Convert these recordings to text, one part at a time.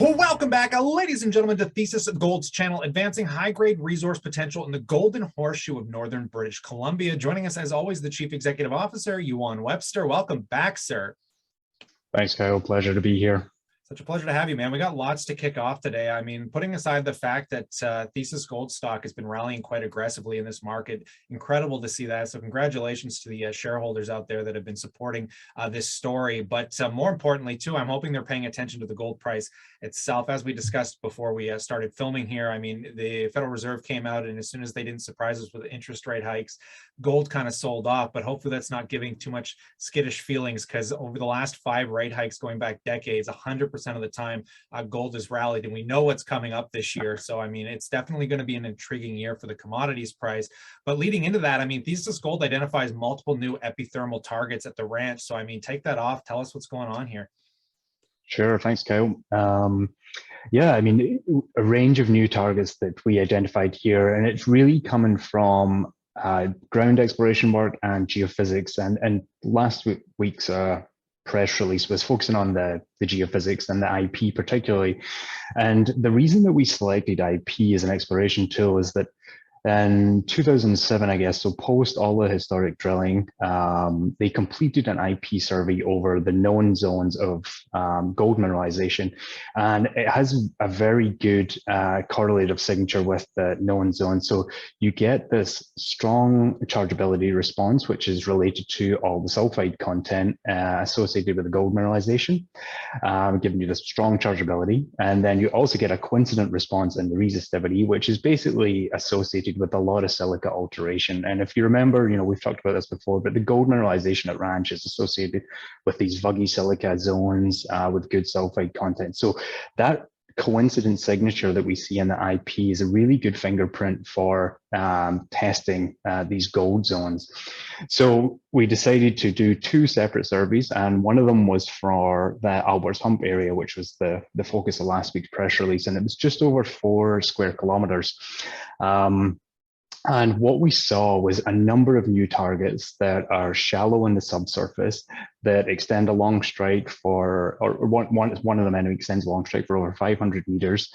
Well, welcome back, ladies and gentlemen, to Thesis Gold's channel, advancing high-grade resource potential in the Golden Horseshoe of Northern British Columbia. Joining us, as always, the Chief Executive Officer, Yuan Webster. Welcome back, sir. Thanks, Kyle. Pleasure to be here. Such a pleasure to have you, man. We got lots to kick off today. I mean, putting aside the fact that Thesis Gold stock has been rallying quite aggressively in this market, incredible to see that. So congratulations to the shareholders out there that have been supporting this story. But more importantly, too, I'm hoping they're paying attention to the gold price itself. As we discussed before we started filming here, I mean, the Federal Reserve came out, and as soon as they didn't surprise us with interest rate hikes, gold kind of sold off. But hopefully that's not giving too much skittish feelings, because over the last 5 rate hikes going back decades, 100% of the time gold has rallied, and we know what's coming up this year. So I mean, it's definitely going to be an intriguing year for the commodities price. But leading into that, I mean, Thesis Gold identifies multiple new epithermal targets at the ranch. So I mean, take that off, tell us what's going on here. Sure, thanks, Kyle. Yeah, I mean, a range of new targets that we identified here, and it's really coming from ground exploration work and geophysics. And last week's press release was focusing on the geophysics and the IP particularly. And the reason that we selected IP as an exploration tool is that in 2007, I guess, so post all the historic drilling, they completed an IP survey over the known zones of gold mineralization, and it has a very good correlative signature with the known zone. So you get this strong chargeability response, which is related to all the sulfide content associated with the gold mineralization, giving you this strong chargeability. And then you also get a coincident response in the resistivity, which is basically associated with a lot of silica alteration. And if you remember, you know, we've talked about this before, but the gold mineralization at Ranch is associated with these vuggy silica zones with good sulfide content. So that coincident signature that we see in the IP is a really good fingerprint for testing these gold zones. So we decided to do 2 separate surveys, and one of them was for the Albert's Hump area, which was the focus of last week's press release, and it was just over 4 square kilometers. And what we saw was a number of new targets that are shallow in the subsurface that extend a long strike for, or one of them anyway extends a long strike for over 500 meters.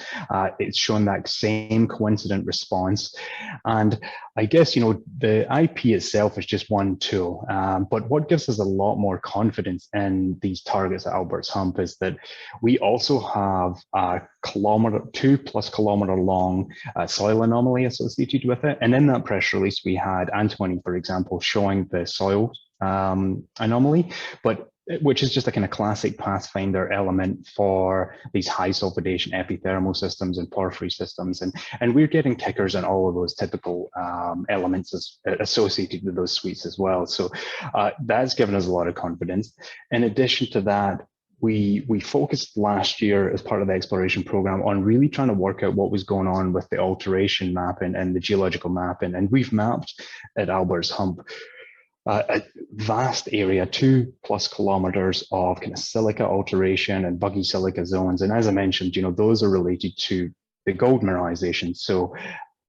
It's shown that same coincident response. And I guess, you know, the IP itself is just one tool, but what gives us a lot more confidence in these targets at Albert's Hump is that we also have a 2+ kilometer long soil anomaly associated with it. And in that press release, we had antimony, for example, showing the soil anomaly, but which is just a kind of classic pathfinder element for these high sulfidation epithermal systems and porphyry systems. And we're getting kickers on all of those typical elements associated with those suites as well. So that's given us a lot of confidence. In addition to that, we focused last year as part of the exploration program on really trying to work out what was going on with the alteration mapping and the geological mapping. And we've mapped at Albert's Hump a vast area, 2+ kilometers of kind of silica alteration and buggy silica zones. And as I mentioned, you know, those are related to the gold mineralization. So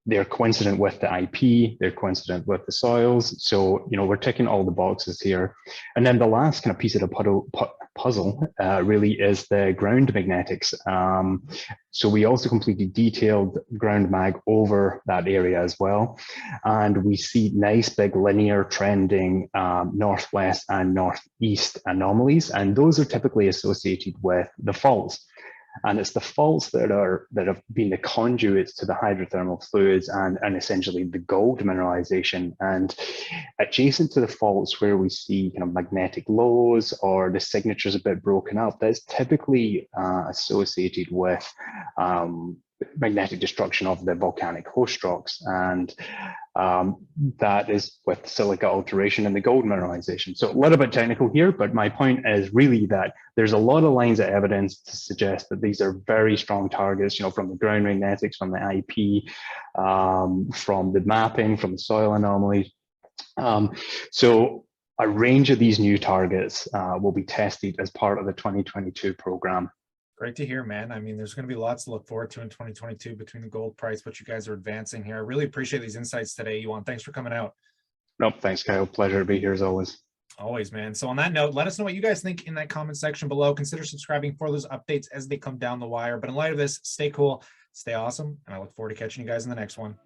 they're coincident with the IP, they're coincident with the soils. So, you know, we're ticking all the boxes here. And then the last kind of piece of the puzzle really is the ground magnetics. So we also completed detailed ground mag over that area as well. And we see nice big linear trending northwest and northeast anomalies. And those are typically associated with the faults. And it's the faults that have been the conduits to the hydrothermal fluids and essentially the gold mineralization. And adjacent to the faults where we see kind of magnetic lows or the signature's a bit broken up, that's typically associated with magnetic destruction of the volcanic host rocks. And that is with silica alteration and the gold mineralization. So a little bit technical here, but my point is really that there's a lot of lines of evidence to suggest that these are very strong targets, you know, from the ground magnetics, from the IP, from the mapping, from the soil anomalies. So a range of these new targets will be tested as part of the 2022 program. Great to hear, man. I mean, there's going to be lots to look forward to in 2022 between the gold price, what you guys are advancing here. I really appreciate these insights today, Yuan. Thanks for coming out. Nope, thanks, Kyle. Pleasure to be here as always. Always, man. So on that note, let us know what you guys think in that comment section below. Consider subscribing for those updates as they come down the wire. But in light of this, stay cool, stay awesome, and I look forward to catching you guys in the next one.